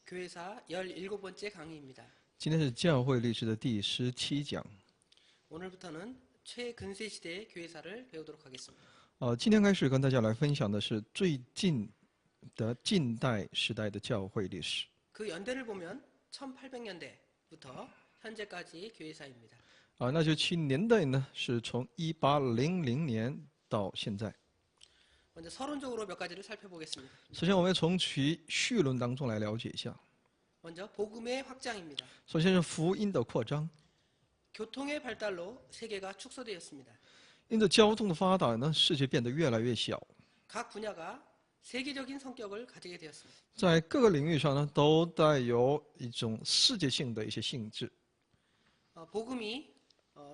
교회사 17번째 강의입니다. 今天是教会历史的第17讲。 오늘부터는 최근세 시대의 교회사를 배우도록 하겠습니다. 今天开始跟大家来分享的是最近的近代时代的教会历史。 그 연대를 보면 1800년대부터 현재까지의 교회사입니다. 那就其年代呢，是从1800年到现在。 먼저 서론적으로 몇 가지를 살펴보겠습니다. 首先，我们从其绪论当中来了解一下。 먼저 복음의 확장입니다. 首先是福音的扩张， 교통의 발달로 세계가 축소되었습니다. 因着交通的发达呢，世界变得越来越小， 각 분야가 세계적인 성격을 가지게 되었습니다. 在各个领域上呢，都带有一种世界性的一些性质。 복음이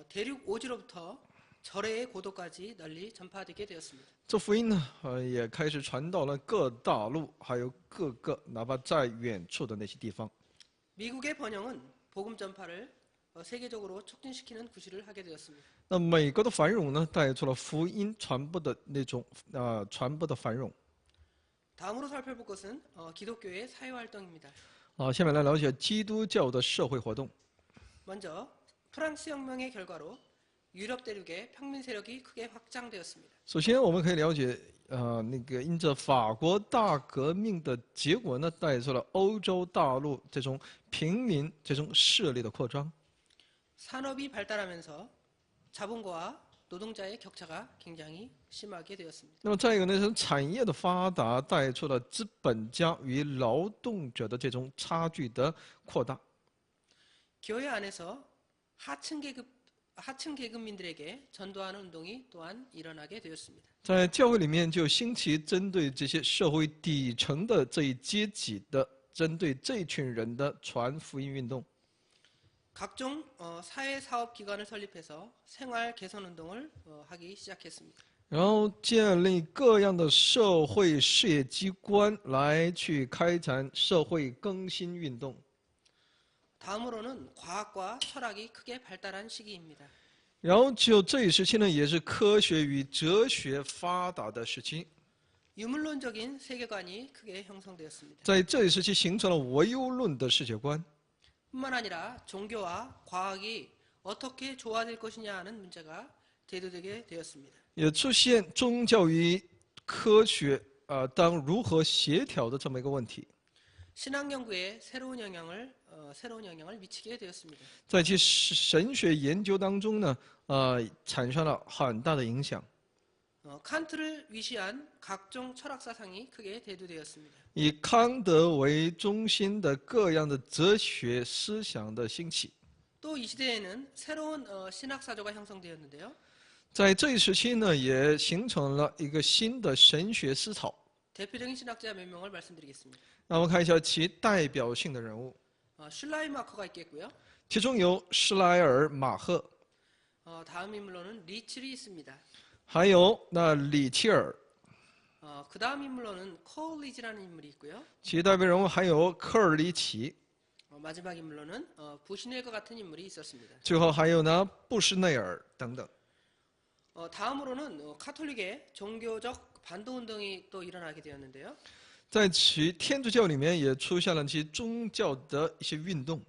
대륙 오지로부터 절해의 고도까지 널리 전파되게 되었습니다. 这福音呢，也开始传到了各大陆，还有各个哪怕在远处的那些地方。 미국의 번영은 복음 전파를 세계적으로 촉진시키는 구실을 하게 되었습니다. 那美国的繁荣呢，带出了福音传播的那种传播的繁荣。 다음으로 살펴볼 것은 기독교의 사회활동입니다. 下面来了解基督教的社会活动。 먼저 프랑스 혁명의 결과로 유럽 대륙의 평민 세력이 크게 확장되었습니다. 首先，我们可以了解，因着法国大革命的结果呢，带出了欧洲大陆这种平民这种势力的扩张。 산업이 발달하면서 자본가와 노동자의 격차가 굉장히 심하게 되었습니다. 那么再一个呢，是产业的发达带出了资本家与劳动者的这种差距的扩大。 교회 안에서 하층 계급민들에게 전도하는 운동이 또한 일어나게 되었습니다. 在教会里面就兴起针对这些社会底层的这一阶级的，针对这一群人的传福音运动。 각종 사회사업기관을 설립해서 생활 개선 운동을 하기 시작했습니다. 然后建立各样的社会事业机关来去开展社会更新运动。 다음으로는 과학과 철학이 크게 발달한 시기입니다. 然后就这一时期呢，也是科学与哲学发达的时期。 유물론적인 세계관이 크게 형성되었습니다. 在这一时期形成了唯忧论的世界观。 뿐만 아니라 종교와 과학이 어떻게 조화될 것이냐 하는 문제가 대두되게 되었습니다. 也出现宗教与科学当如何协调的这么一个问题。 신학 연구에 새로운 영향을 미치게 되었습니다. 在其神学研究当中呢，产生了很大的影响。 칸트를 위시한 각종 철학 사상이 크게 대두되었습니다. 以康德为中心的各样的哲学思想的兴起。 또 이 시대에는 새로운 신학 사조가 형성되었는데요. 在这一时期呢，也形成了一个新的神学思潮。 대표적인 신학자 몇 명을 말씀드리겠습니다. 那我们看一下其代表性的人物， 슐라이마커가 있겠고요. 其中有施莱尔、马赫， 다음 인물로는 리칠이 있습니다. 还有那里切尔。 그 다음 인물로는 코울리지라는 인물이 있고요. 其代表人物还有科尔里奇， 마지막 인물로는 부시넬과 같은 인물이 있었습니다. 最后还有呢布什内尔等等。 다음으로는 카톨릭의 종교적 반도 운동이 또 일어나게 되었는데요. 在其天主教里面也出现了其宗教的一些运动。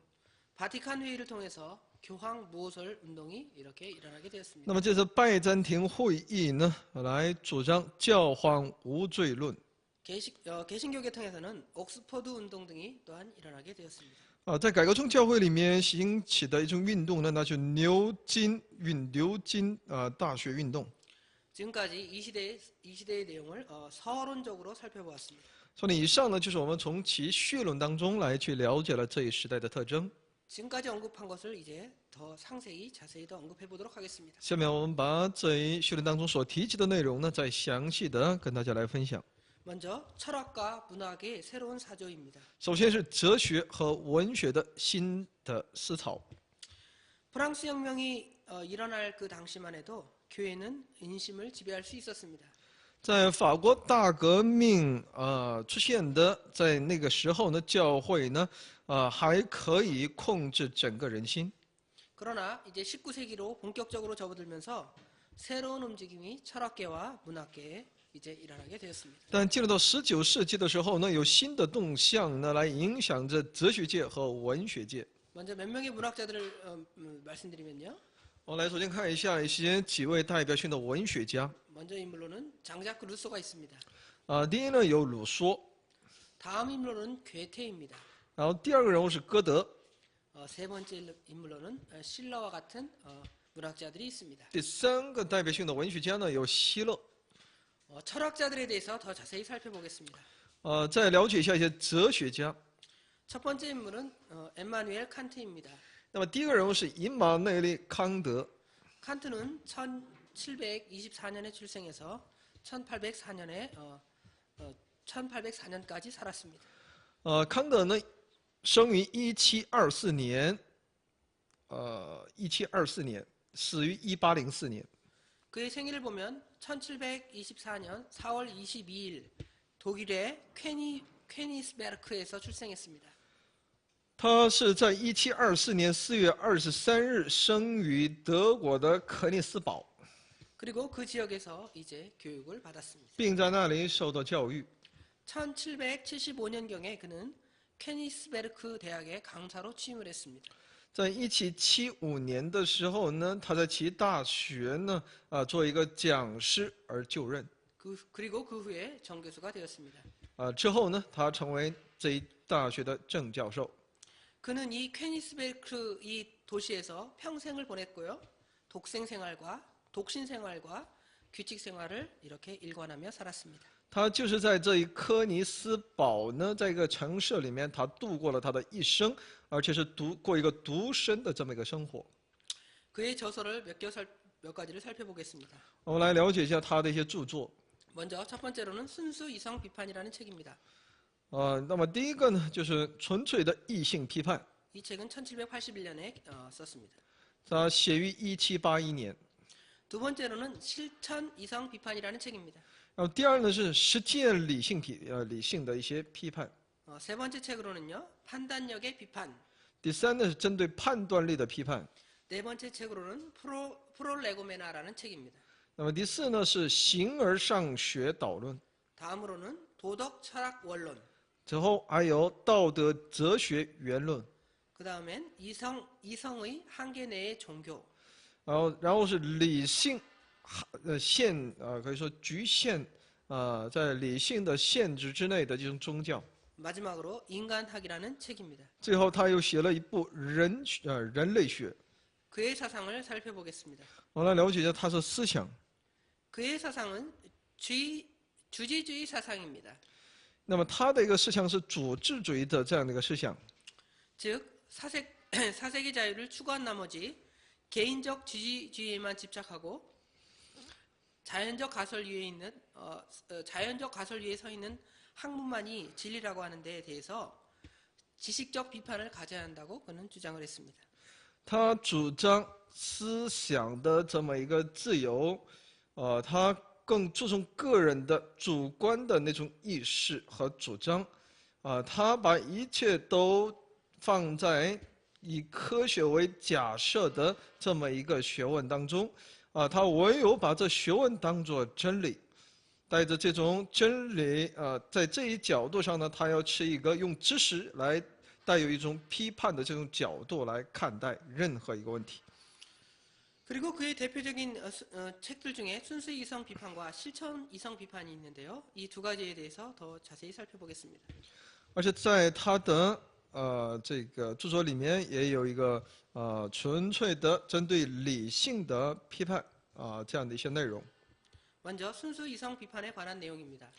바티칸 회의를 통해서 교황 무호설 운동이 이렇게 일어나게 되었습니다. 那么这次拜占庭会议呢，来主张教皇无罪论。 개신교 계통에서는 옥스퍼드 운동 등이 또한 일어나게 되었습니다. 在改革宗教会里面兴起的一种运动呢，那就牛津大学运动。 지금까지 이 시대의 내용을 서론적으로 살펴보았습니다. 所以以上呢，就是我们从其绪论当中来去了解了这一时代的特征。 지금까지 언급한 것을 이제 더 자세히 더 언급해 보도록 하겠습니다. 下面我们把这一绪论当中所提及的内容呢，再详细的跟大家来分享。 먼저 철학과 문학의 새로운 사조입니다. 首先是哲学和文学的新的思潮。 프랑스 혁명이 일어날 그 당시만 해도 교회는 인심을 지배할 수 있었습니다. 在法国大革命出现的在那个时候呢，教会呢还可以控制整个人心。 그러나 이제 19세기로 본격적으로 접어들면서 새로운 움직임이 철학계와 문학계에 이제 일어나게 되었습니다. 但进入到19世纪的时候呢，有新的动向呢，来影响着哲学界和文学界。 먼저 몇 명의 문학자들을 말씀드리면요. 我来首先看一下几位代表性的文学家。 먼저 인물로는 장자크 루소가 있습니다. 第一呢有鲁梭， 다음 인물로는 괴테입니다. 然后第二个人物是歌德， 세 번째 인물로는 실러와 같은 문학자들이 있습니다. 第三个代表性的文学家呢有希勒。 철학자들에 대해서 더 자세히 살펴보겠습니다. 再了解一下一些哲学家。 첫 번째 인물은 엠마누엘 칸트입니다. 那么第一个人物是伊马内利·康德。 칸트는 1724년에 출생해서 1804년에 1804년까지 살았습니다. 康德呢生于1724年，1724年，死于1804年。 그의 생일을 보면 1724년 4월 22일 독일의 퀘니스베르크에서 출생했습니다. 他是在1724年4月23日生于德国的克尼斯堡， 그리고 그 지역에서 이제 교육을 받았습니다. 并在那里受到教育。 1775년경에 그는 퀘니스베르크 대학의 강사로 취임을 했습니다. 在1775年的时候呢，他在其大学呢做一个讲师而就任。 그리고 그 후에 정교수가 되었습니다. 之后呢，他成为这一大学的正教授。 그는 이 퀘니스베르크 이 도시에서 평생을 보냈고요. 독신 생활과 규칙 생활을 이렇게 일관하며 살았습니다. 他就是在这一科尼斯堡呢，在一个城市里面，他度过了他的一生，而且是过一个独身的这么一个生活。 그의 저서를 몇 가지를 살펴보겠습니다. 我们来了解一下他的一些著作。 먼저 첫 번째로는 순수 이성 비판이라는 책입니다. 那么第一个呢，就是纯粹的异性批判， 이 책은 1781년에 썼습니다. 他写于1781年。 두 번째로는 실천 이성 비판이라는 책입니다. 然后第二呢是实践理性的一些批判。 세 번째 책으로는요 판단력의 비판. 第三呢是针对判断力的批判。 네 번째 책으로는 프롤레고메나라는 책입니다. 那么第四呢是形而上学导论。 다음으로는 도덕 철학 원론. 之后还有道德哲学原论。 그 다음엔 이성의 한계 내의 종교. 然后是理性可以说局限在理性的限制之内的这种宗教。 마지막으로 인간학이라는 책입니다. 最后他又写了一部人类学。 그의 사상을 살펴보겠습니다. 我们来了解一下他的思想。 그의 사상은 주지주의 사상입니다. 那么他的一个思想是主治主义的这样的一个思想， 즉 사색의 자유를 추구한 나머지 개인적 주지주의에만 집착하고 자연적 가설 위에 서 있는 학문만이 진리라고 하는 데에 대해서 지식적 비판을 가져야 한다고 그는 주장을 했습니다. 他主张思想的这么一个自由，他更注重个人的主观的那种意识和主张，他把一切都放在以科学为假设的这么一个学问当中，他唯有把这学问当作真理，带着这种真理，在这一角度上呢，他要持一个用知识来带有一种批判的这种角度来看待任何一个问题。 그리고 그의 대표적인 책들 중에 순수 이성 비판과 실천 이성 비판이 있는데요. 이 두 가지에 대해서 더 자세히 살펴보겠습니다. 而且在他的这个著作里面也有一个纯粹的针对理性的批判这样的一些内容。 먼저 순수 이성 비판에 관한 내용입니다.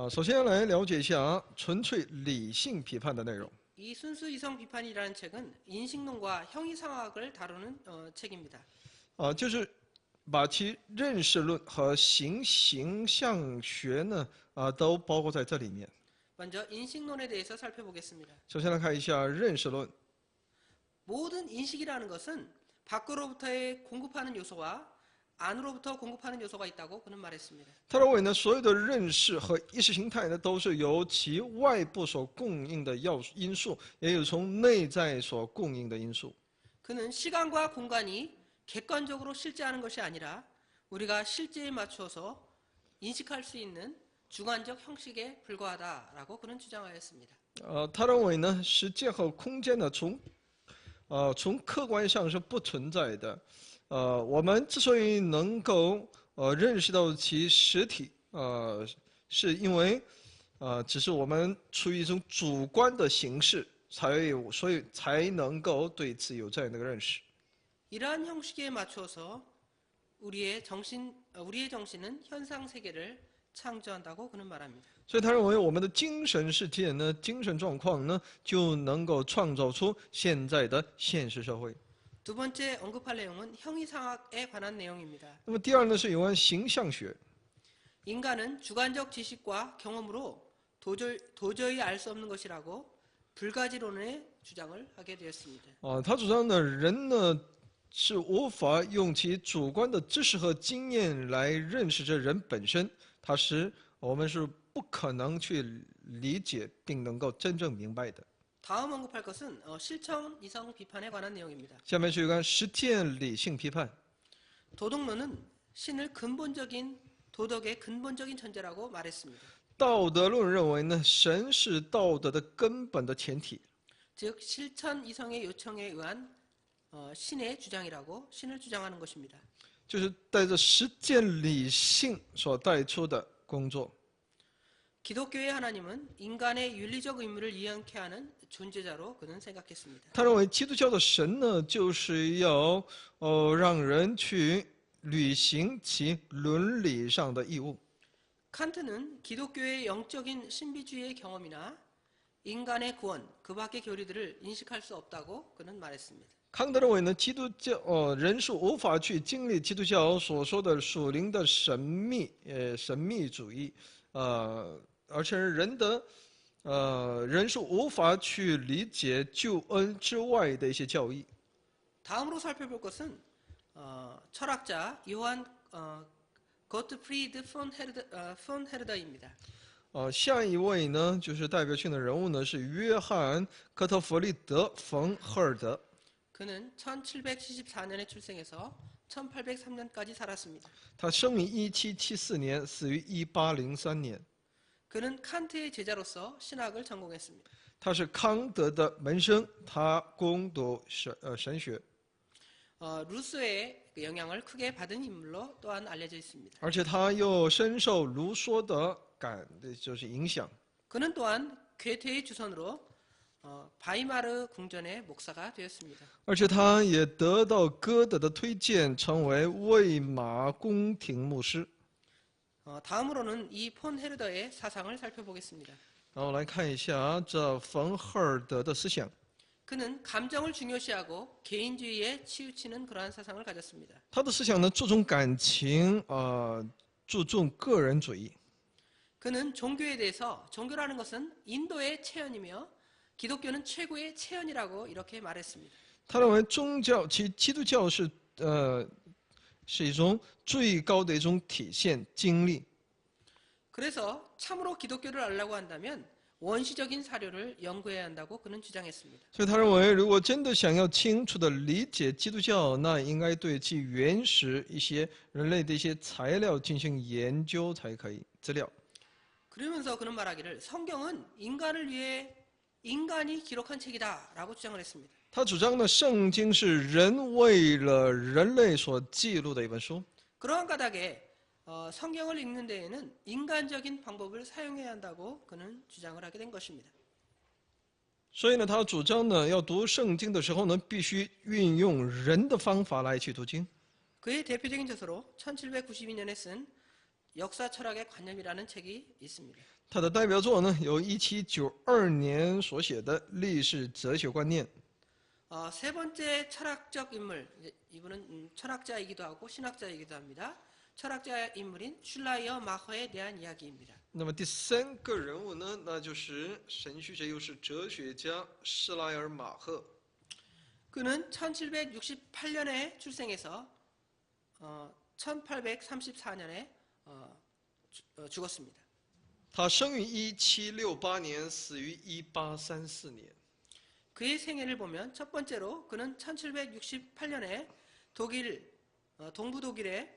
首先来了解一下纯粹理性批判的内容。 이 순수 이성 비판이라는 책은 인식론과 형이상학을 다루는 책입니다. 就是把其认识论和形象学呢都包括在这里面。 먼저 인식론에 대해서 살펴보겠습니다. 首先来看一下认识论。 모든 인식이라는 것은 밖으로부터의 공급하는 요소와 안으로부터 공급하는 요소가 있다고 그는 말했습니다. 他认为呢，所有的认识和意识形态呢，都是由其外部所供应的因素，也有从内在所供应的因素。 그는 시간과 공간이 객관적으로 실제하는 것이 아니라 우리가 실제에 맞춰서 인식할 수 있는 주관적 형식에 불과하다라고 그는 주장하였습니다. 他认为呢，时间和空间呢，从客观上是不存在的。我们之所以能够认识到其实体，是因为只是我们出于一种主观的形式，所以才能够对此有这样的一个认识。 이러한 형식에 맞추어서 우리의 정신은 현상 세계를 창조한다고 그는 말합니다. 所以他认为我们的精神世界呢，精神状况呢，就能够创造出现在的现实社会。 두 번째 언급할 내용은 형이상학에 관한 내용입니다. 那么第二呢，是有关形象学。 인간은 주관적 지식과 경험으로 도저히 알 수 없는 것이라고 불가지론의 주장을 하게 되었습니다. 他主张呢，人呢是无法用其主观的知识和经验来认识这人本身，我们是不可能去理解并能够真正明白的。 다음 언급할 것은 실천 이성 비판에 관한 내용입니다. 下面是有关实践理性批判。 도덕론은 신을 도덕의 근본적인 존재라고 말했습니다. 道德论认为呢，神是道德的根本的前提， 즉 실천 이성의 요청에 의한 신의 주장이라고 신을 주장하는 것입니다. 就是带着实践理性所带出的工作。 기독교의 하나님은 인간의 윤리적 의무를 이행케 하는 존재자로 그는 생각했습니다. 他认为基督教的神呢，就是要让人去履行其伦理上的义务。 칸트는 기독교의 영적인 신비주의의 경험이나 인간의 구원, 그 밖의 교리들을 인식할 수 없다고 그는 말했습니다. 康德认为呢，基督教人是无法去经历基督教所说的属灵的神秘主义，而且人是无法去理解救恩之外的一些教义。 다음으로 살펴볼 것은 철학자 요한 고트프리드 폰 헤르더입니다. 下一位呢，就是代表性的人物呢，是约翰·科特弗利德·冯·赫尔德。 그는 1774년에 출생해서 1803년까지 살았습니다. 他生于1774年，死于1803年。 그는 칸트의 제자로서 신학을 전공했습니다. 他是康德的门生，他攻读神学， 루소의 영향을 크게 받은 인물로 또한 알려져 있습니다. 而且他又深受卢梭的影响。 그는 또한 괴테의 주선으로 바이마르 궁전의 목사가 되었습니다. 而且他也得到歌德的推荐，成为魏玛宫廷牧师。 다음으로는 이 폰 헤르더의 사상을 살펴보겠습니다. 然后来看一下这冯赫尔德的思想。 그는 감정을 중요시하고 개인주의에 치우치는 그러한 사상을 가졌습니다. 他的思想呢，注重感情，注重个人主义。 그는 종교에 대해서 종교라는 것은 인도의 체현이며 기독교는 최고의 체현이라고 이렇게 말했습니다. 他认为基督教是一种最高的一种体现经历。 그래서 참으로 기독교를 알려고 한다면 원시적인 사료를 연구해야 한다고 그는 주장했습니다. 所以他认为，如果真的想要清楚地理解基督教，那应该对其原始一些人类的一些材料进行研究才可以。资料。 그러면서 그는 말하기를 성경은 인간을 위해 인간이 기록한 책이다라고 주장을 했습니다. 他主张呢，圣经是人为了人类所记录的一本书。 그러한 까닭에 성경을 읽는 데에는 인간적인 방법을 사용해야 한다고 그는 주장을 하게 된 것입니다. 所以呢，他主张呢，要读圣经的时候呢，必须运用人的方法来去读经。 그의 대표적인 저서로 1792년에 쓴 역사 철학의 관념이라는 책이 있습니다. 他的代表作呢，有1792年所写的《历史哲学观念》。 세 번째 철학적 인물, 이분은 철학자이기도 하고 신학자이기도 합니다. 철학자 인물인 슐라이어 마허에 대한 이야기입니다. 那么第三个人物呢，那就是神学家又是哲学家施莱尔马赫。 그는 1768년에 출생해서 1834년에 죽었습니다. 他生于1768年，死于1834年。 그의 생애를 보면 첫 번째로 그는 1768년에 동부 독일의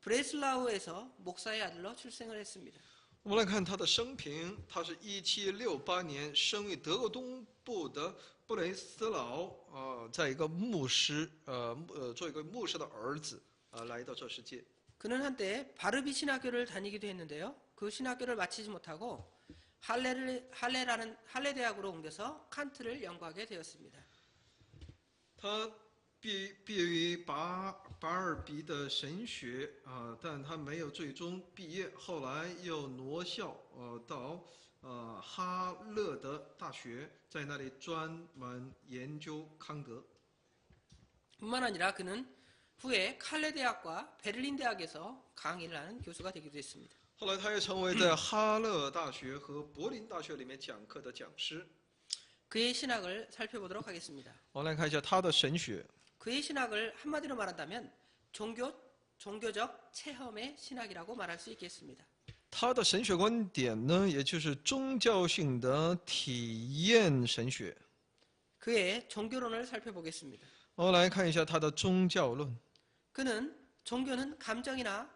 브레슬라우에서 목사의 아들로 출생을 했습니다. 我们来看他的生平，他是1768年生于德国东部的布雷斯劳，在一个牧师，做一个牧师的儿子，来到这世界。 그는 한때 바르비 신학교를 다니기도 했는데요. 그 신학교를 마치지 못하고 할레 대학으로 옮겨서 칸트를 연구하게 되었습니다. 他毕业于巴尔比的神学但他没有最终毕业，后来又挪校到哈勒德大学，在那里专门研究康德。 뿐만 아니라 그는 후에 칼레 대학과 베를린 대학에서 강의를 하는 교수가 되기도 했습니다. 后来他也成为在哈勒大学和柏林大学里面讲课的讲师。 그의 신학을 살펴보도록 하겠습니다. 我们来看一下他的神学。 그의 신학을 한마디로 말한다면 종교적 체험의 신학이라고 말할 수 있겠습니다. 他的神学观点呢，也就是宗教性的体验神学。 그의 종교론을 살펴보겠습니다. 我们来看一下他的宗教论。 그는 종교는 감정이나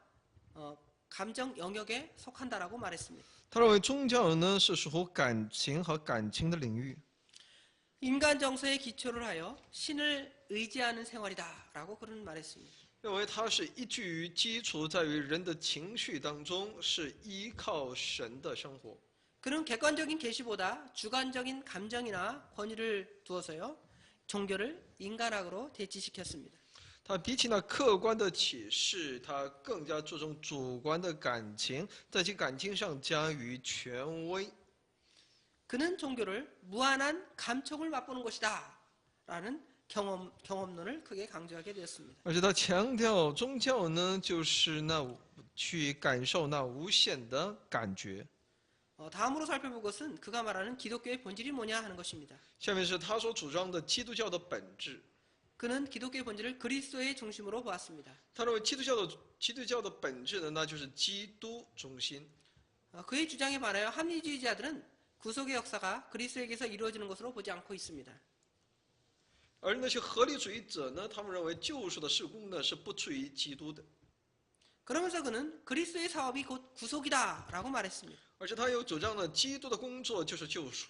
감정 영역에 속한다라고 말했습니다. 他认为宗教呢是属乎感情和感情的领域。 인간 정서에 기초를 하여 신을 의지하는 생활이다라고 그는 말했습니다. 认为它是依据于基础在于人的情绪当中，是依靠神的生活。 그는 객관적인 계시보다 주관적인 감정이나 권위를 두어서요 종교를 인간학으로 대치시켰습니다. 他比起那客观的启示，他更加注重主观的感情，在其感情上加于权威。 그는 종교를 무한한 감촉을 맛보는 것이다라는 경험론을 크게 강조하게 되었습니다. 而且他强调宗教呢，就是去感受那无限的感觉。 다음으로 살펴볼 것은 그가 말하는 기독교의 본질이 뭐냐 하는 것입니다. 下面是他所主张的基督教的本质。 그는 기독교의 본질을 그리스도의 중심으로 보았습니다. 他认为基督教的本质呢，那就是基督中心。 그의 주장에 반하여 합리주의자들은 구속의 역사가 그리스도에게서 이루어지는 것으로 보지 않고 있습니다. 而那些合理主义者呢，他们认为救赎的事工呢是不出于基督的。 그러면서 그는 그리스도의 사업이 곧 구속이다라고 말했습니다. 而且他有主张呢，基督的工作就是救赎。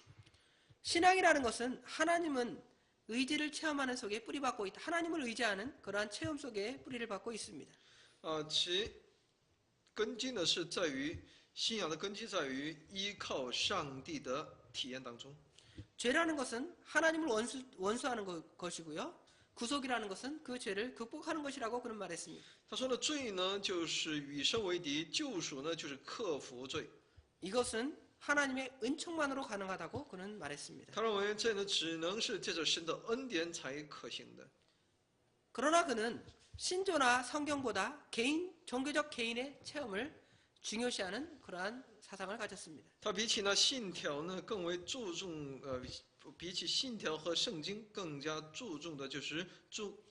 신앙이라는 것은 하나님은 의지를 체험하는 속에 뿌리박고 있다. 하나님을 의지하는 그러한 체험 속에 뿌리를 박고 있습니다. 其根基呢是在于信仰的根基在于依靠上帝的体验当中。 죄라는 것은 하나님을 원수하는 것이고요. 구속이라는 것은 그 죄를 극복하는 것이라고 그는 말했습니다. 他说的罪呢，就是与生为敌；救赎呢，就是克服罪。 이것은 하나님의 은총만으로 가능하다고 그는 말했습니다. 他认为这呢，只能是借着神的恩典才可行的。 그러나 그는 신조나 성경보다 종교적 개인의 체험을 중요시하는 그러한 사상을 가졌습니다. 他比起那信条呢，更为注重比起信条和圣经更加注重的就是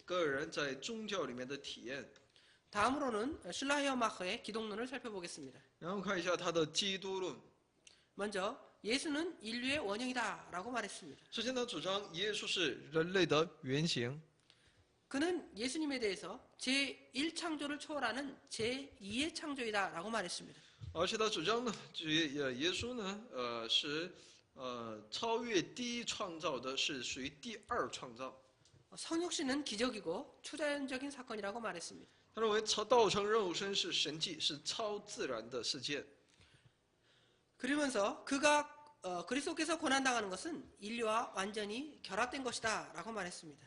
个人在宗教里面的体验。 다음으로는 슐라이어 마커의 기독론을 살펴보겠습니다. 然后看一下他的基督论。 먼저 예수는 인류의 원형이다라고 말했습니다. 首先，他主张耶稣是人类的原型。 그는 예수님에 대해서 제1창조를 초월하는 제2의 창조이다라고 말했습니다. 而且他主张呢，耶稣呢，是超越第一创造的，是属于第二创造。 성육신은 기적이고 초자연적인 사건이라고 말했습니다. 他认为道成肉身是神迹，是超自然的事件。 그러면서 그가 그리스도께서 고난당하는 것은 인류와 완전히 결합된 것이다라고 말했습니다.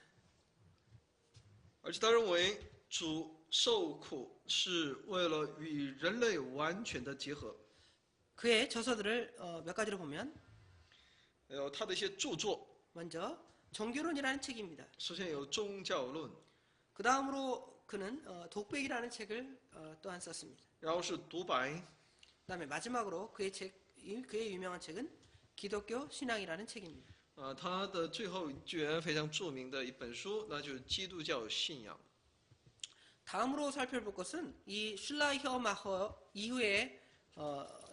而且他认为主受苦是为了与人类完全的结合。 그의 저서들을 몇 가지로 보면 他的一些著作， 먼저 종교론이라는 책입니다. 首先有宗教论， 그 다음으로 그는 독백이라는 책을 또한 썼습니다. 然后是独白， 그다음에 마지막으로 그의 유명한 책은 기독교 신앙이라는 책입니다. 他的最后一卷非常著名的一本书，那就是基督教信仰。 다음으로 살펴볼 것은 이 슐라이어 마허 이후의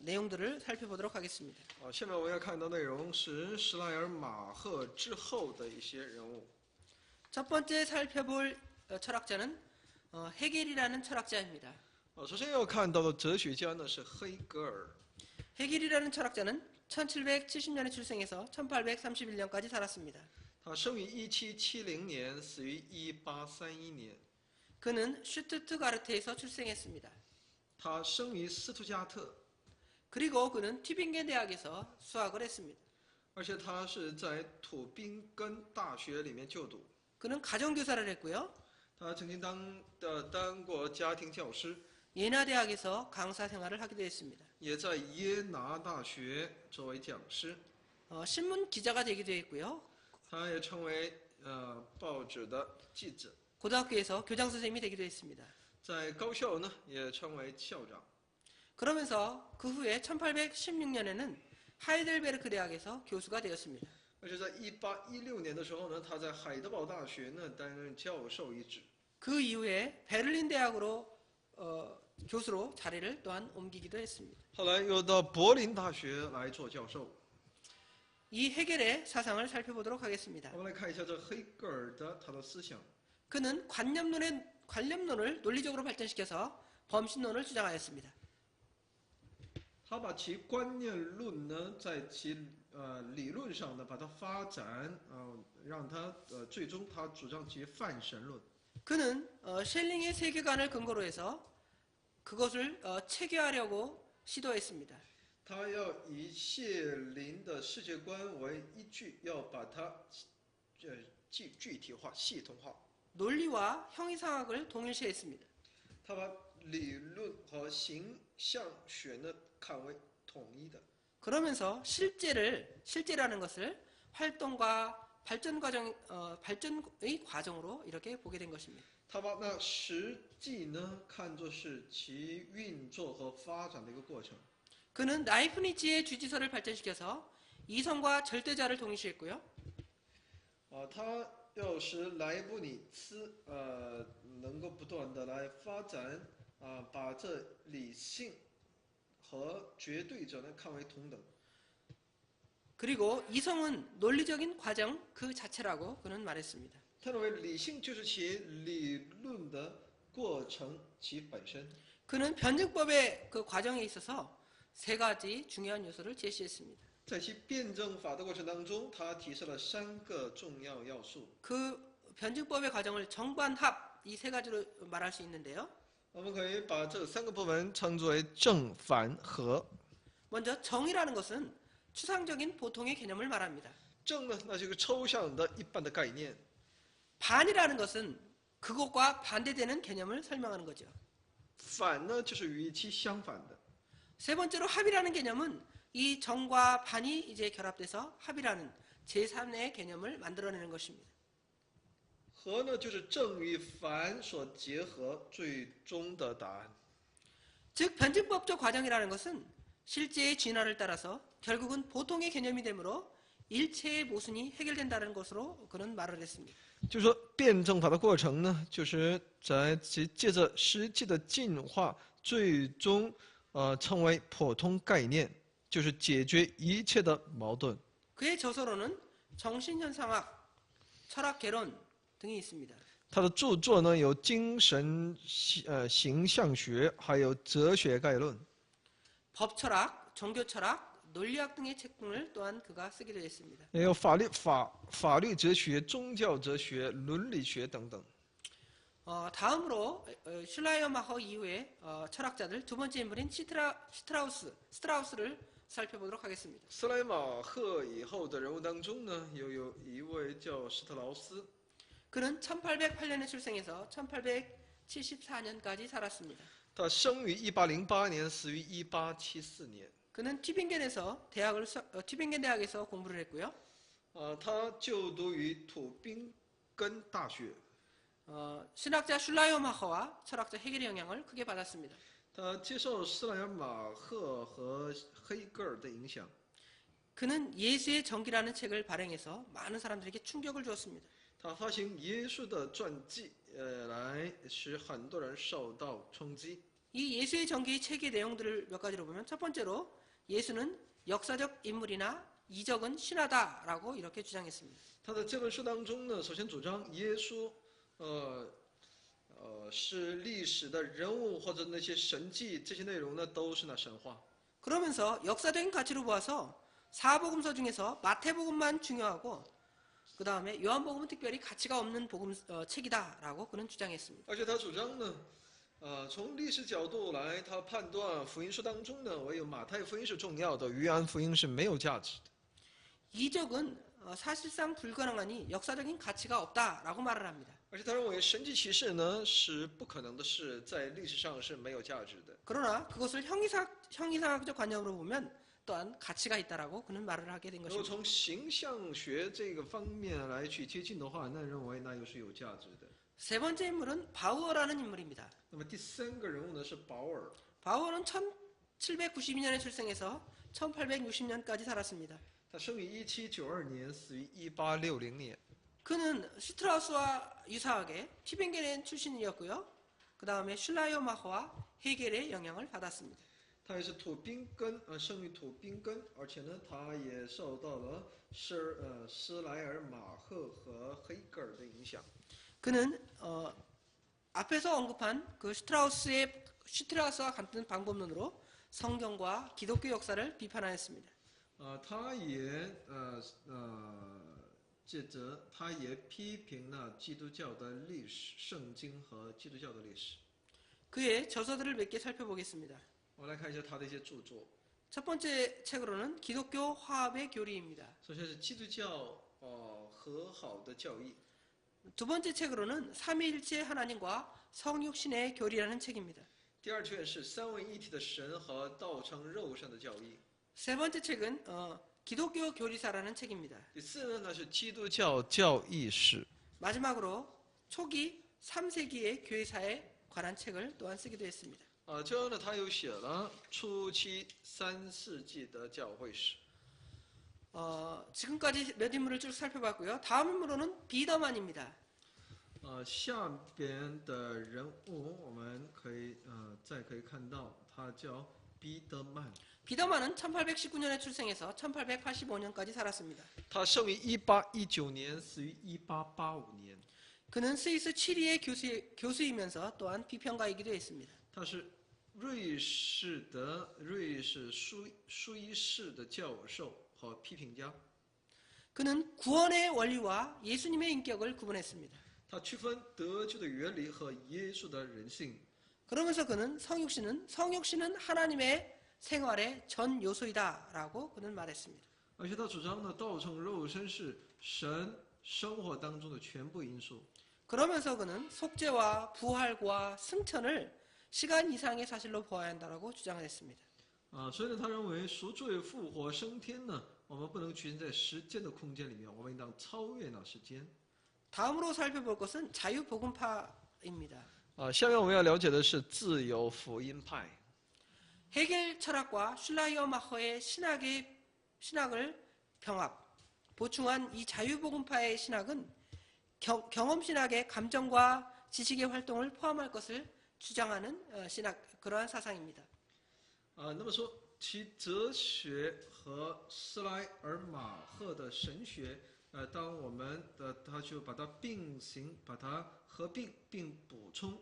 내용들을 살펴보도록 하겠습니다. 下面我们要看到内容是施莱尔马赫之后的一些人物。 첫 번째 살펴볼 철학자는 헤겔이라는 철학자입니다. 首先要看到的哲学家呢是黑格尔。 헤겔이라는 철학자는 1770년에 출생해서 1831년까지 살았습니다. 他生于1770年，死于1831年。 그는 슈투트가르트에서 출생했습니다. 他生于斯图加特， 그리고 그는 튜빙겐 대학에서 수학을 했습니다. 而且他是在土宾根大学里面就读。 그는 가정교사를 했고요. 他曾经当过家庭教师， 예나 대학에서 강사 생활을 하기도 했습니다. 也在耶拿大学作为讲师。 신문 기자가 되기도 했고요. 他也成为报纸的记者， 고등학교에서 교장 선생님이 되기도 했습니다. 在高校呢也成为校长。 그러면서 그 후에 1816년에는 하이델베르크 대학에서 교수가 되었습니다. 而且在1816年的时候呢，他在海德堡大学呢担任教授一职。 그 이후에 베를린 대학으로 교수로 자리를 또한 옮기기도 했습니다. 后来又到柏林大学来做教授。 이 헤겔의 사상을 살펴보도록 하겠습니다. 我们来看一下这黑格尔的他的思想。 그는 관념론을 논리적으로 발전시켜서 범신론을 주장하였습니다. 他把其观念论呢，在其理论上呢把它发展，让他最终他主张其泛神论。 그는 셸링의 세계관을 근거로 해서 그것을 체계하려고 시도했습니다. 他要以谢林的世界观为依据，要把它具体化、系统化。 논리와 형이상학을 동일시했습니다. 他把理论和形象学呢看为统一的。 그러면서 실제라는 것을 활동과 발전의 과정으로 이렇게 보게 된 것입니다. 他把那实际呢看作是其运作和发展的一个过程。 그는 라이프니츠의 주지설을 발전시켜서 이성과 절대자를 동일시했고요. 他要使莱布尼茨能够不断的来发展把这理性和绝对者呢看为同等。 그리고 이성은 논리적인 과정 그 자체라고 그는 말했습니다. 他认为理性就是其理论的过程其本身。 그는 변증법의 그 과정에 있어서 세 가지 중요한 요소를 제시했습니다. 在其辩证法的过程当中，他提出了3个重要要素。 그 변증법의 과정을 정반합 이 세 가지로 말할 수 있는데요. 我们可以把这3个部门称作为正反合。 먼저 정이라는 것은 추상적인 보통의 개념을 말합니다. 正呢，那就是抽象的一般的概念。 반이라는 것은 그것과 반대되는 개념을 설명하는 거죠. 反呢，就是与其相反的。 세 번째로 합이라는 개념은 이 정과 반이 이제 결합돼서 합이라는 제3의 개념을 만들어내는 것입니다. 和呢，就是正与反所结合最终的答案。 즉 변증법적 과정이라는 것은 실제의 진화를 따라서 결국은 보통의 개념이 되므로 일체의 모순이 해결된다는 것으로 그는 말을 했습니다. 就是说，辩证法的过程呢，就是在其借着实际的进化，最终成为普通概念，就是解决一切的矛盾。 그의 저서로는 정신현상학, 철학개론 등이 있습니다. 他的著作呢有精神形象学，还有哲学概论。 법철학, 종교철학, 논리학 등의 책을 또한 그가 쓰기도 했습니다. 也有法律哲学、宗教哲学、伦理学等等。 다음으로 슐라이어마허 이후의 철학자들 두 번째 인물인 스트라우스를 살펴보도록 하겠습니다. 斯莱马赫以后的人物当中呢，有一位叫施特劳斯， 그는 1808년에 출생해서 1874년까지 살았습니다. 他生于1808年，死于1874年。 그는 튜빙겐 대학에서 공부를 했고요. 他就读于土宾根大学。 신학자 슐라이어마허와 철학자 헤겔의 영향을 크게 받았습니다. 他接受施莱尔马赫和黑格尔的影响。 그는 예수의 전기라는 책을 발행해서 많은 사람들에게 충격을 주었습니다. 他发行耶稣的传记，来使很多人受到冲击。 이 예수의 전기의 책의 내용들을 몇 가지로 보면 첫 번째로 예수는 역사적 인물이나 이적은 신화다라고 이렇게 주장했습니다. 他的这本书当中呢，首先主张耶稣，是历史的人物或者那些神迹这些内容呢，都是那神话。 그러면서 역사적인 가치로 보아서 사복음서 중에서 마태복음만 중요하고 그 다음에 요한복음은 특별히 가치가 없는 책이다라고 그는 주장했습니다. 而且他主张呢，从历史角度来，他判断福音书当中呢，唯有马太福音是重要的，约翰福音是没有价值的。 이적은 사실상 불가능하니 역사적인 가치가 없다라고 말을 합니다. 而且他认为神迹奇事呢是不可能的事，在历史上是没有价值的。 그러나 그것을 형이상학적 관념으로 보면 또한 가치가 있다라고 그는 말을 하게 된 如果 것입니다. 从形象学这个方面来去接近的话，那认为那又是有价值的。 세 번째 인물은 바우어라는 인물입니다. 那么第三个人物呢是保尔， 바우어는 1792년에 출생해서 1860년까지 살았습니다. 他生于1792年，死于1860年。 그는 슈트라우스와 유사하게 티벤게렌 출신이었고요. 그 다음에 슐라이어 마허와 헤겔의 영향을 받았습니다. 他也是土宾根，生于土宾根，而且呢，他也受到了施莱尔马赫和黑格尔的影响。 그는 앞에서 언급한 그 슈트라우스와 같은 방법론으로 성경과 기독교 역사를 비판하였습니다. 他也批评了基督教的历史、圣经和基督教的历史。 그의 저서들을 몇 개 살펴보겠습니다. 我们来看一下他的一些著作。 첫 번째 책으로는 기독교 화합의 교리입니다. 首先是基督教和好的教义。 두 번째 책으로는 삼위일체 하나님과 성육신의 교리라는 책입니다. 第二卷是三位一体的神和道成肉身的教义。 세 번째 책은 기독교 교리사라는 책입니다. 第四呢，那是基督教教义史。 마지막으로 초기 3세기의 교회사에 관한 책을 또한 쓰기도 했습니다. 最后呢，他又写了初期3世纪的教会史。 지금까지 몇 인물을 쭉 살펴봤고요. 다음 인물로는 비더만입니다. 下边的人物我们可以看到，他叫彼得曼。 비더만은 1819년에 출생해서 1885년까지 살았습니다. 他生于1819年，死于1885年。 그는 스위스 치리의 교수이면서 또한 비평가이기도 했습니다. 他是瑞士苏伊士的教授和批评家。 그는 구원의 원리와 예수님의 인격을 구분했습니다. 他区分得救的原理和耶稣的人性。 그러면서 그는 성육신은 하나님의 생활의 전 요소이다라고 그는 말했습니다. 而且他主张呢，道成肉身是神生活当中的全部因素。 그러면서 그는 속죄와 부활과 승천을 시간 이상의 사실로 보아야 한다라고 주장했습니다. 所以呢，他认为赎罪、复活、升天呢，我们不能局限在时间的空间里面，我们应当超越那时间。 다음으로 살펴볼 것은 자유복음파입니다. 下面我们要了解的是自由福音派。 헤겔 철학과 슐라이어 마허의 신학을 병합, 보충한 이 자유복음파의 신학은 경험신학의 감정과 지식의 활동을 포함할 것을 주장하는 그러한 사상입니다. 那么说，其哲学和施莱尔马赫的神学，当我们他就把它并行，把它合并并补充，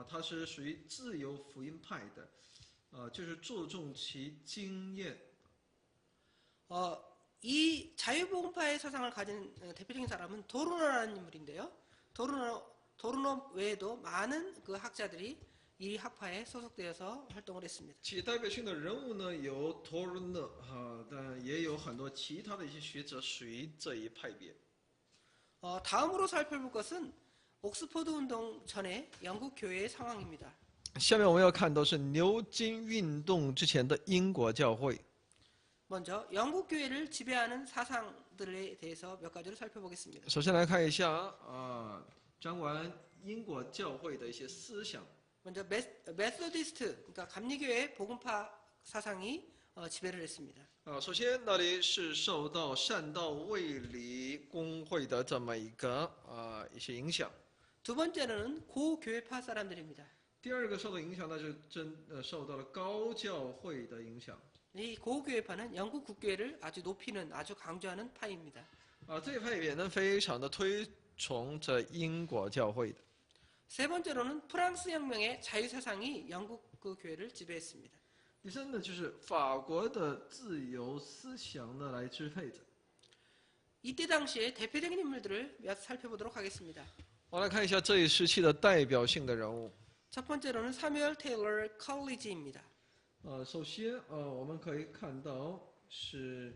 它是属于自由福音派的，就是注重其经验。 이 자유복음파의 사상을 가진 대표적인 사람은 도르노라는 인물인데요. 도르노 외에도 많은 그 학자들이 이 학파에 소속되어서 활동을 했습니다. 其代表性的人物呢有托尔讷但也有很多其他的一些学者属于这一派别。 다음으로 살펴볼 것은 옥스퍼드 운동 전의 영국 교회의 상황입니다. 下面我们要看到是牛津运动之前的英国教会。 먼저 영국 교회를 지배하는 사상들에 대해서 몇 가지를 살펴보겠습니다. 首先来看一下掌管英国教会的一些思想。 먼저 메소디스트, 그러니까 감리교회 복음파 사상이 지배를 했습니다. 首先那里是受到善道卫理公会的这么一些影响。 두 번째로는 고교회파 사람들입니다. 第二个受到影响，那就受到了高教会的影响。 이 고교회파는 영국 국교회를 아주 높이는, 아주 강조하는 파입니다. 这一派别呢非常的推崇这英国教会的。세 번째로는 프랑스 혁명의 자유 사상이 영국 그 교회를 지배했습니다. 第三呢，就是法国的自由思想呢来支配着。 이때 당시의 대표적인 인물들을 몇 살펴보도록 하겠습니다. 我来看一下这一时期的代表性的人物。 첫 번째로는 사뮤엘 테일러 컬리지입니다. 首先我们可以看到是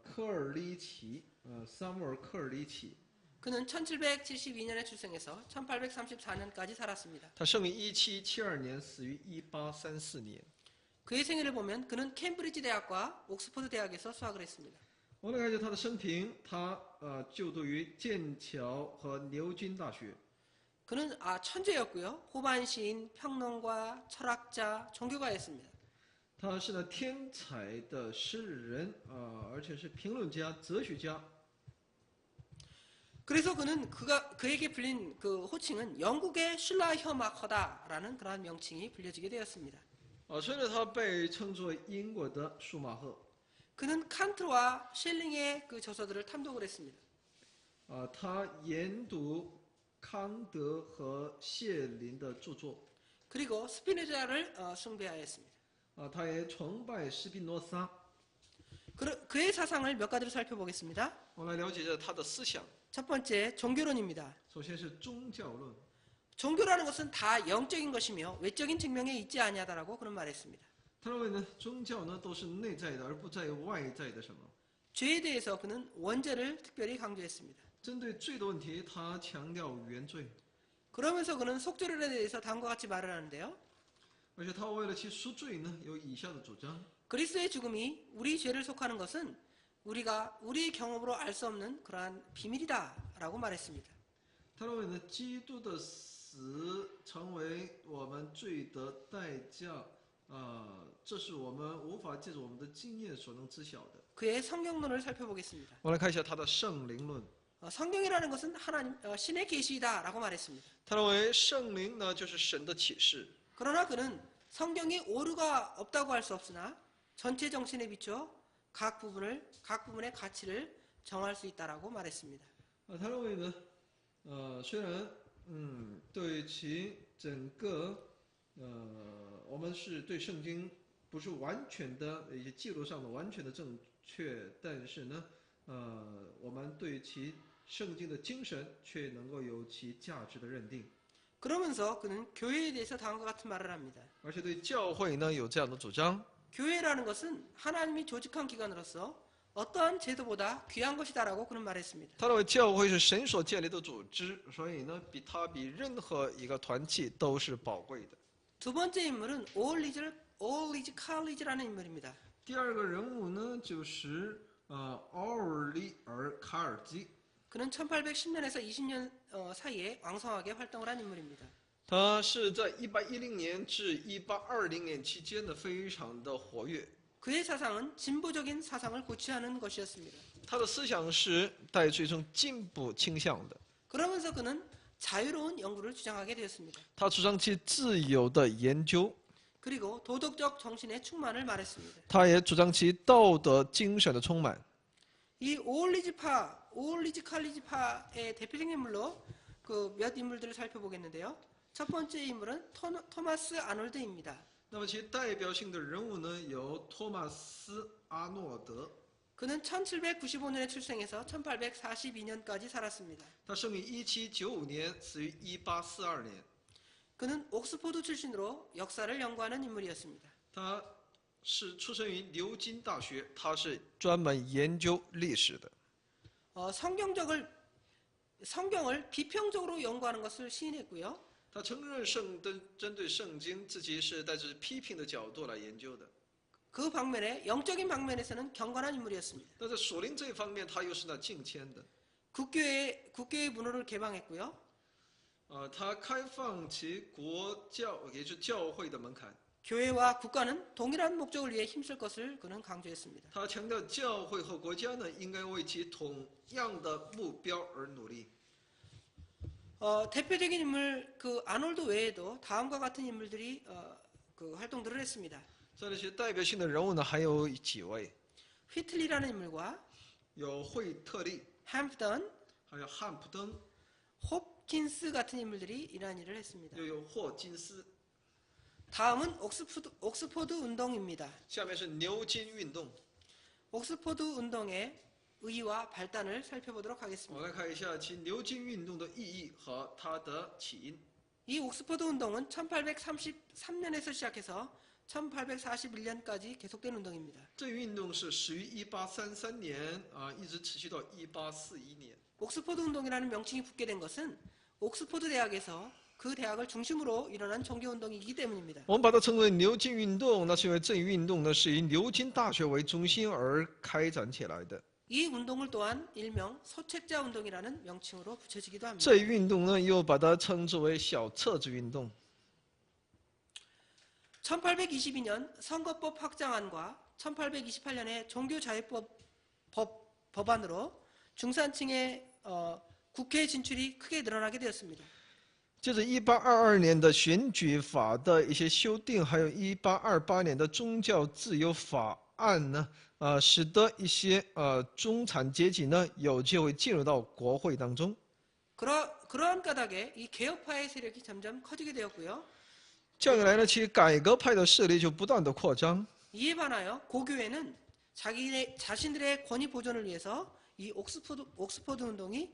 科尔利奇，萨穆尔·科尔利奇。 그는 1772년에 출생해서 1834년까지 살았습니다. 他生于1772年，死于1834年。 그의 생애를 보면 그는 캠브리지 대학과 옥스퍼드 대학에서 수학을 했습니다. 我们来看一下他的生平，他就读于剑桥和牛津大学。 그는 천재였고요. 호반 시인, 평론가, 철학자, 종교가였습니다. 他是呢天才的诗人而且是评论家、哲学家。 그래서 그에게 불린 그 호칭은 영국의 슐라이허마커다라는 그러한 명칭이 불려지게 되었습니다. 所以呢，他被称作英国的舒马赫。 그는 칸트와 셸링의 그 저서들을 탐독을 했습니다. 他研读康德和谢林的著作。 그리고 스피노자를 숭배하였습니다. 他也崇拜斯宾诺莎。 그의 사상을 몇 가지로 살펴보겠습니다. 我们来了解一下他的思想。 첫 번째, 종교론입니다. 首先是宗教论。 종교라는 것은 다 영적인 것이며 외적인 측면에 있지 아니하다라고 그런 말했습니다. 他认为呢，宗教呢都是内在的，而不在于外在的什么。 죄에 대해서 그는 원죄를 특별히 강조했습니다. 针对罪的问题，他强调原罪。 그러면서 그는 속죄론에 대해서 다음과 같이 말을 하는데요. 而且他为了其赎罪呢，有以下的主张。 그리스도의 죽음이 우리 죄를 속하는 것은 우리가 우리의 경험으로 알 수 없는 그러한 비밀이다라고 말했습니다. 他认为呢，基督的死成为我们罪的代价，这是我们无法借助我们的经验所能知晓的。 그의 성경론을 살펴보겠습니다. 我来看一下他的圣灵论。 성경이라는 것은 하나님 신의 계시다라고 말했습니다. 他认为圣灵呢就是神的启示。 그러나 그는 성경이 오류가 없다고 할 수 없으나 전체 정신에 비춰 각 부분의 가치를 정할 수 있다라고 말했습니다. 他认为呢，虽然对其整个我们是对圣经不是完全的一些记录上的完全的正确，但是呢，我们对其圣经的精神却能够有其价值的认定。 그러면서 그는 교회에 대해서 다음과 같은 말을 합니다. 而且对教会呢有这样的主张。 교회라는 것은 하나님이 조직한 기관으로서 어떠한 제도보다 귀한 것이다라고 그는 말했습니다. 他认为教会是神所建立的组织，所以呢，比任何一个团体都是宝贵的。 두 번째 인물은 올리지 칼리지라는 인물입니다. 第二个人物呢，就是奥尔利尔卡尔基。 그는 1810년에서 20년 사이에 왕성하게 활동을 한 인물입니다. 他是在1810年至1820年期间的非常的活跃。 그의 사상은 진보적인 사상을 고취하는 것이었습니다. 他的思想是带着一种进步倾向的。 그러면서 그는 자유로운 연구를 주장하게 되었습니다. 他主張其自由的研究， 그리고 도덕적 정신의 충만을 말했습니다. 他也主張其道德精神的充滿。 이 오올리지 칼리지파의 대표적인 인물로 그 몇 인물들을 살펴보겠는데요. 첫 번째 인물은 토마스 아놀드입니다. 那么其代表性的人物呢，有托马斯·阿诺德。 그는 1795년에 출생해서 1842년까지 살았습니다. 他生于1795年，死于1842年。 그는 옥스퍼드 출신으로 역사를 연구하는 인물이었습니다. 他是出生于牛津大学，他是专门研究历史的。 성경을 비평적으로 연구하는 것을 시인했고요. 他承认针对圣经，自己是带着批评的角度来研究的。 그 방면에 영적인 방면에서는 경건한 인물이었습니다. 但在属灵这一方面，他又是那敬谦的。 국교의 문호를 개방했고요. 他开放其国教，也就是教会的门槛。 교회와 국가는 동일한 목적을 위해 힘쓸 것을 그는 강조했습니다. 他强调教会和国家呢，应该为其同样的目标而努力。 대표적인 인물 그 아놀드 외에도 다음과 같은 인물들이 그 활동들을 했습니다. 在那些代表性的人物呢，还有几位， 휘틀리라는 인물과 有惠特利， 햄프던, 还有汉普登， 홉킨스 같은 인물들이 이러한 일을 했습니다. 又有霍金斯。 다음은 옥스포드 운동입니다. 下面是牛津运动， 옥스포드 운동의 의의와 발단을 살펴보도록 我 하겠습니다. 们来看一下其牛津运动的意义和它的起因。 이 옥스포드 운동은 1833년에서 시작해서 1841년까지 계속된 운동입니다. 这运动是始于1833年一直持续到1841年。 옥스포드 운동이라는 명칭이 붙게 된 것은 옥스포드 대학에서 그 대학을 중심으로 일어난 종교 운동이기 때문입니다. 我们把它称为牛津运动，那是因为这一运动呢是以牛津大学为中心而开展起来的。 이 운동을 또한 일명 소책자 운동이라는 명칭으로 붙여지기도 합니다. 这一运动呢又把它称之为小册子运动。 1822년 선거법 확장안과 1828년의 종교자유법 법안으로 중산층의 국회 진출이 크게 늘어나게 되었습니다. 接着，1822年的选举法的一些修订，还有1828年的宗教自由法案呢，使得一些中产阶级呢有机会进入到国会当中。 그러한 까닭에 이 개혁파의 세력이 점점 커지게 되었고요. 这样一来呢，其改革派的势力就不断的扩张。 이에 반하여 고교회는 자신들의 권위 보존을 위해서 이 옥스포드 운동이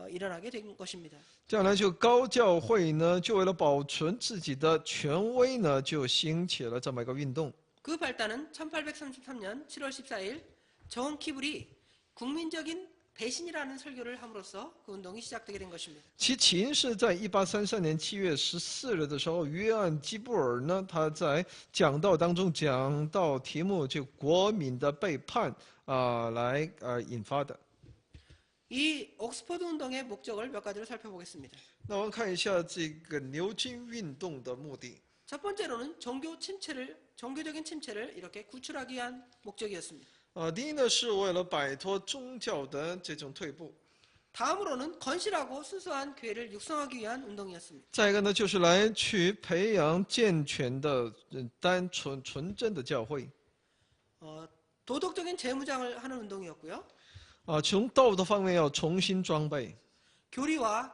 일어나게 된 것입니다. 这样呢，就高教会呢，就为了保存自己的权威呢，就兴起了这么一个运动。 그 발단은 1833년 7월 14일 존 키블이 국민적인 배신이라는 설교를 함으로써 그 운동이 시작되게 된 것입니다. 其起因是在1833年7月14日的时候，约翰·基布尔呢，他在讲道当中讲到题目就国民的背叛来引发的。 이 옥스포드 운동의 목적을 몇 가지로 살펴보겠습니다. 那我们看一下这个牛津运动的目的。 첫 번째로는 종교적인 침체를 이렇게 구출하기 위한 목적이었습니다. 第一呢，是为了摆脱宗教的这种退步； 다음으로는 건실하고 순수한 교회를 육성하기 위한 운동이었습니다. 再一个呢，就是来去培养健全的、单纯纯真的教会。 도덕적인 재무장을 하는 운동이었고요. 从道德方面要重新装备， 교리와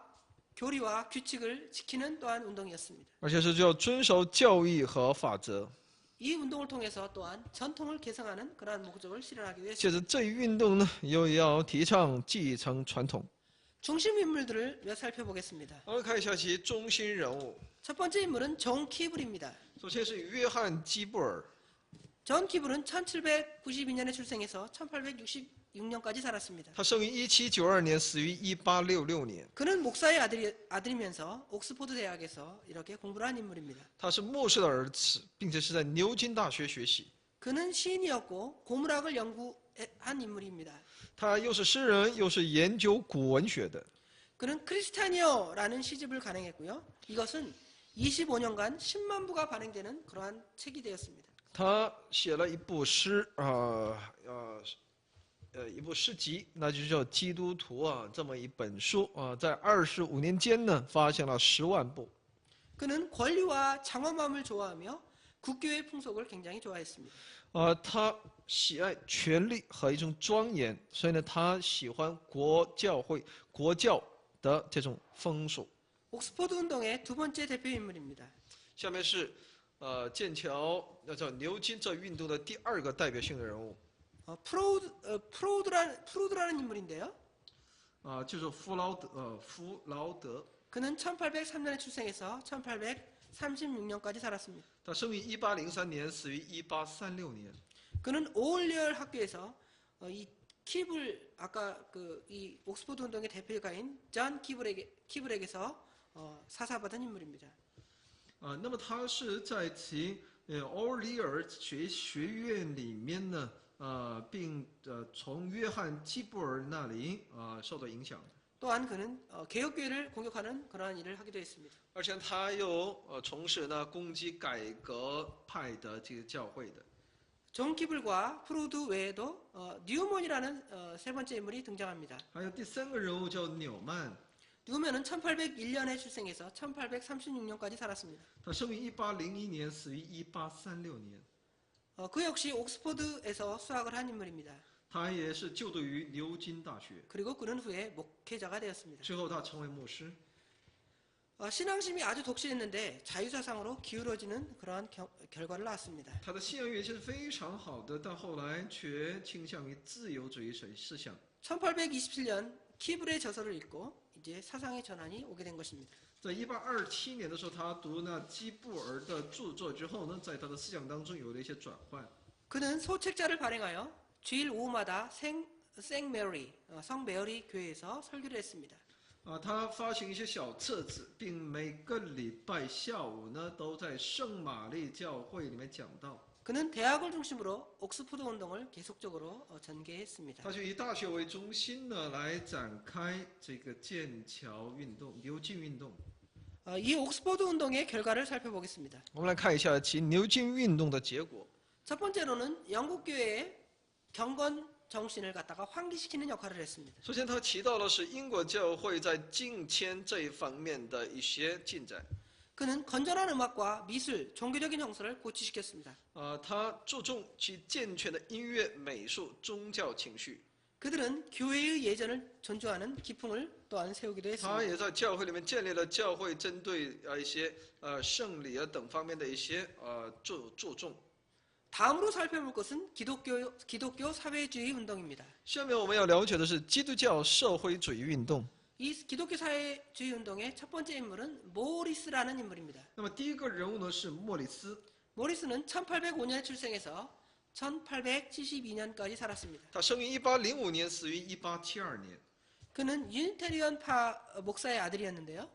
규칙을 지키는 또한 운동이었습니다. 而且是就要遵守教义和法则。 이 운동을 통해서 또한 전통을 개성하는 그러한 목적을 실현하기 위해서 接着这一运动呢，又要提倡继承传统。 중심 인물들을 몇 살펴보겠습니다. 我们看一下其中心人物。 첫 번째 인물은 존 키블입니다. 首先是约翰·基布尔， 존 키블은 1792년에 출생해서 1866년까지 살았습니다. 他生于1792年，死于1866年。 그는 목사의 아들이면서 옥스포드 대학에서 이렇게 공부를 한 인물입니다. 他是牧师的儿子，并且是在牛津大学学习。 그는 시인이었고 고문학을 연구한 인물입니다. 他又是诗人，又是研究古文学的。 그는 크리스타니어라는 시집을 간행했고요. 이것은 25년간 10만 부가 발행되는 그러한 책이 되었습니다. 他写了一部诗一部诗集，那就叫《基督徒》这么一本书在25年间呢，发行了10万部。 그는 권리와 장엄함을 좋아하며 국교의 풍속을 굉장히 좋아했습니다. 他喜爱权力和一种庄严，所以呢，他喜欢国教的这种风俗。 옥스포드 운동의 두 번째 대표 인물입니다. 下面是剑桥叫牛津这运动的第二个代表性的人物。 프로우드라는 인물인데요. 就是夫劳德。 그는 1803년에 출생해서 1836년까지 살았습니다. 他生于1803年，死于1836年。 그는 오일리얼 학교에서 이 키블 아까 이 옥스포드 운동의 대표가인 존 키블에게서 사사받은 인물입니다. 那么他是在其欧里尔学院里面呢，并从约翰基布尔那里受到影响。 또한 그는 개혁교회를 공격하는 그러한 일을 하기도 했습니다. 而且他又从事呢攻击改革派的这个教会的。 존 키블과 프로우드 외에도 뉴먼이라는 세 번째 인물이 등장합니다. 还有第三个人物叫纽曼， 뉴먼은 1801년에 출생해서 1836년까지 살았습니다. 他生于1801年，死于1836年。 그 역시 옥스포드에서 수학을 한 인물입니다. 他也是就读于牛津大学， 그리고 그는 후에 목회자가 되었습니다. 之后他成为牧师。 신앙심이 아주 독실했는데 자유사상으로 기울어지는 그러한 결과를 낳았습니다. 他的信仰原先是非常好的，但后来却倾向于自由主义思想。 1827년 키불의 저서를 읽고 이제 사상의 전환이 오게 된 것입니다. 在1827年的时候，他读那基布尔的著作之后呢，在他的思想当中有了一些转换。 그는 소책자를 발행하여 주일 오후마다 생 메리 성 메리 교회에서 설교를 했습니다. 他发行一些小册子，并每个礼拜下午呢，都在圣玛丽教会里面讲道。 그는 대학을 중심으로 옥스포드 운동을 계속적으로 전개했습니다. 他就以大学为中心呢，来展开这个剑桥运动、牛津运动。 이 옥스포드 운동의 결과를 살펴보겠습니다. 我们来看一下其牛津运动的结果。 첫 번째로는 영국 교회의 경건 정신을 갖다가 환기시키는 역할을 했습니다. 首先，他提到的是英国教会在敬谦这一方面的一些进展。 그는 건전한 음악과 미술, 종교적인 형설을 고취시켰습니다. 他注重其健全的音乐、美术、宗教情绪。 그들은 교회의 예전을 존중하는 기풍을 또한 세우기도 他 했습니다. 也在教会里面建立了教会针对一些圣礼等方面的一些注重。 다음으로 살펴볼 것은 기독교 사회주의 운동입니다. 下面我们要了解的是基督教社会主义运动。 이 기독교 사회주의 운동의 첫 번째 인물은 모리스라는 인물입니다. 那么第一个人物呢是莫里斯， 모리스는 1805년에 출생해서 1872년까지 살았습니다. 他生于1805年，死于1872年。 그는 유니테리언파 목사의 아들이었는데요.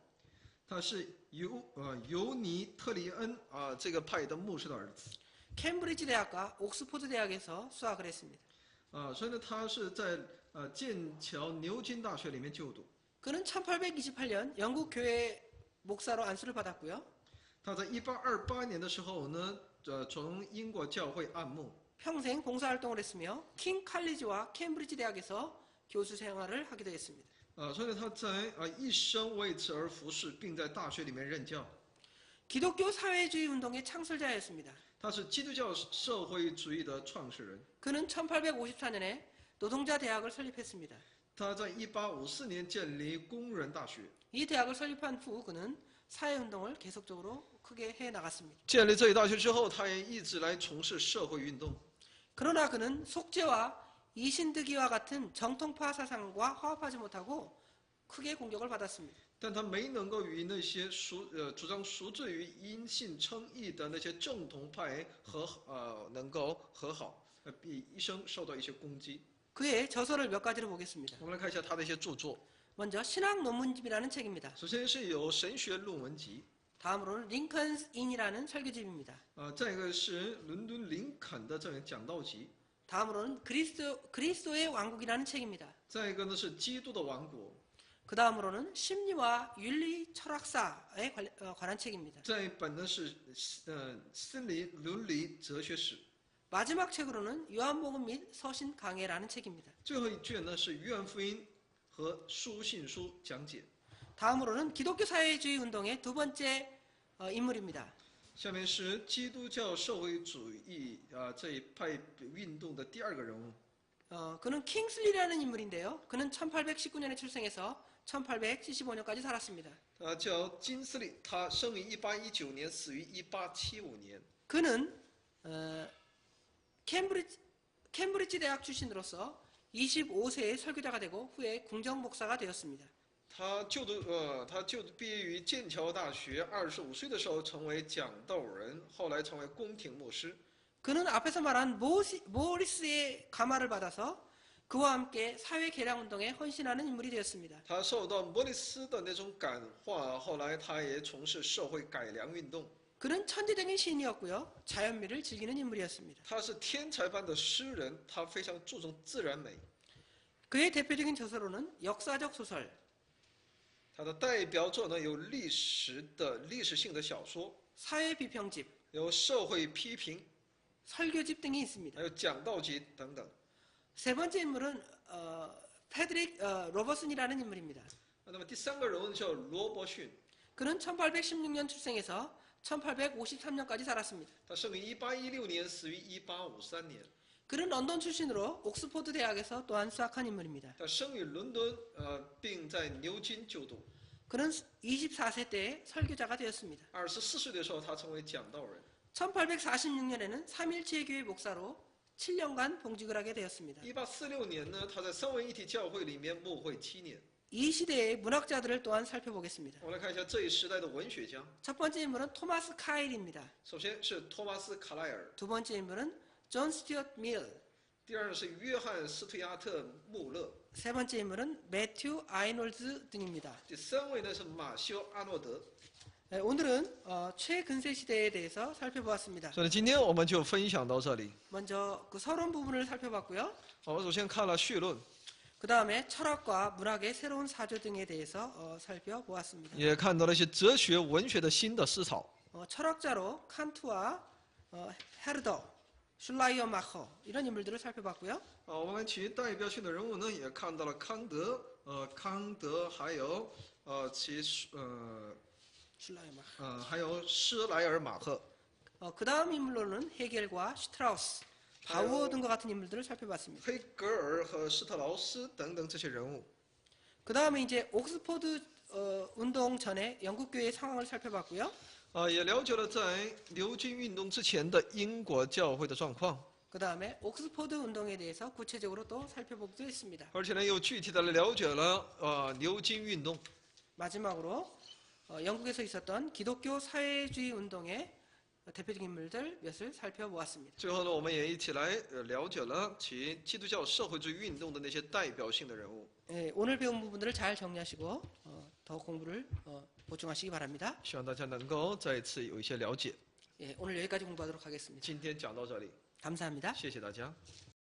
他是尤尼特里恩这个派的牧师的儿子。 캠브리지 대학과 옥스포드 대학에서 수학을 했습니다. 所以呢，他是在剑桥牛津大学里面就读。 그는 1828년 영국 교회 목사로 안수를 받았고요. 他在1828年的时候呢，从英国教会按牧。 평생 봉사활동을 했으며 킹 칼리지와 캠브리지 대학에서 교수 생활을 하기도 했습니다. 所以呢，他在一生为此而服侍，并在大学里面任教。 기독교 사회주의 운동의 창설자였습니다. 他是基督教社会主义的创始人。 그는 1854년에 노동자 대학을 설립했습니다. 他在1854年建立工人大学。 이 대학을 설립한 후 그는 사회운동을 계속적으로 크게 해나갔습니다. 建立这一大学之后，他也一直来从事社会运动。 그러나 그는 속죄와 이신득이와 같은 정통파 사상과 화합하지 못하고 크게 공격을 받았습니다. 但他没能够与那些主张赎罪于因信称义的那些正统派能够和好，一生受到一些攻击。 그의 저서를 몇 가지를 보겠습니다. 我们来看一下他的一些著作。 먼저 신학 논문집이라는 책입니다. 首先是有神学论文集， 다음으로는 링컨스 인이라는 설교집입니다. 再一个是伦敦林肯的这种讲道集， 다음으로는 그리스도의 왕국이라는 책입니다. 再一个呢是基督的王国， 그 다음으로는 심리와 윤리 철학사에 관한 책입니다. 再一本呢是心理伦理哲学史， 마지막 책으로는 요한복음 및 서신 강해라는 책입니다. 最后一卷呢是约翰福音和书信书讲解。 다음으로는 기독교 사회주의 운동의 두 번째 인물입니다. 下面是基督教社会主义这一派运动的第二个人物， 그는 킹슬리라는 인물인데요. 그는 1819년에 출생해서 1875년까지 살았습니다. 叫金斯利，他生于1819年，死于1875年。 그는 캠브리지 대학 출신으로서 25세에 설교자가 되고 후에 궁정 목사가 되었습니다. 他就读毕业于剑桥大学，25岁的时候成为讲道人，后来成为宫廷牧师。 그는 앞에서 말한 모리스의 감화를 받아서 그와 함께 사회 개량 운동에 헌신하는 인물이 되었습니다. 他受到莫里斯的那种感化，后来他也从事社会改良运动。 그는 천재적인 시인이었고요. 자연미를 즐기는 인물이었습니다. 他是天才般的诗人，他非常注重自然美。 그의 대표적인 저서로는 역사적 소설, 他的代表作呢有历史性的小说， 사회 비평집, 有社会批评， 설교집 등이 있습니다. 还有讲道集等等。 세 번째 인물은 패드릭 로버슨이라는 인물입니다. 那么第三个人物叫罗伯逊， 그는 1816년 출생해서 1853년까지 살았습니다. 他生于1816年，死于1853年。 그는 런던 출신으로 옥스포드 대학에서 또한 수학한 인물입니다. 他生于伦敦，并在牛津就读。 그는 24세 때 설교자가 되었습니다. 24岁的时候，他成为讲道人。 1846년에는 삼일체교회 목사로 7년간 봉직을 하게 되었습니다. 1846年呢，他在三位一体教会里面牧会7年。 이 시대의 문학자들을 또한 살펴보겠습니다. 我们来看一下这一时代的文学家。 첫 번째 인물은 토마스 카일입니다. 首先是托马斯·卡莱尔， 두 번째 인물은 존 스튜어트 밀, 第二是约翰·斯图亚特·穆勒， 세 번째 인물은 매튜 아이놀즈 등입니다. 第三位呢是马修·阿诺德。 오늘은 최근세 시대에 대해서 살펴보았습니다. 所以今天我们就分享到这里。 먼저 그 서론 부분을 살펴봤고요. 我们首先看了绪论， 그 다음에 철학과 문학의 새로운 사조 등에 대해서 살펴보았습니다. 也看到了一些哲学、文学的新的思潮。 철학자로 칸트와 헤르더, 슐라이어마커 이런 인물들을 살펴봤고요. 我们其代表性的人物呢，也看到了康德，还有슐라이어마커. 还有施莱尔马赫。 그 다음 인물로는 헤겔과 슈트라우스, 바우어 등과 같은 인물들을 살펴봤습니다. 黑格尔和施特劳斯等等这些人物。 그 다음에 이제 옥스포드 운동 전에 영국 교회의 상황을 살펴봤고요. 也了解了在牛津运动之前的英国教会的状况， 그 다음에 옥스포드 운동에 대해서 구체적으로 또 살펴보기도 했습니다. 而且呢又具体的了解了牛津运动。 마지막으로 영국에서 있었던 기독교 사회주의 운동의 대표적인 인물들 몇을 살펴보았습니다. 最后呢，我们也一起来了解了其基督教社会主义运动的那些代表性的人物。 오늘 배운 부분들을 잘 정리하시고 더 공부를 보충하시기 바랍니다. 希望大家能够再一次有一些了解。 오늘 여기까지 공부하도록 하겠습니다. 今天讲到这里， 감사합니다. 谢谢大家。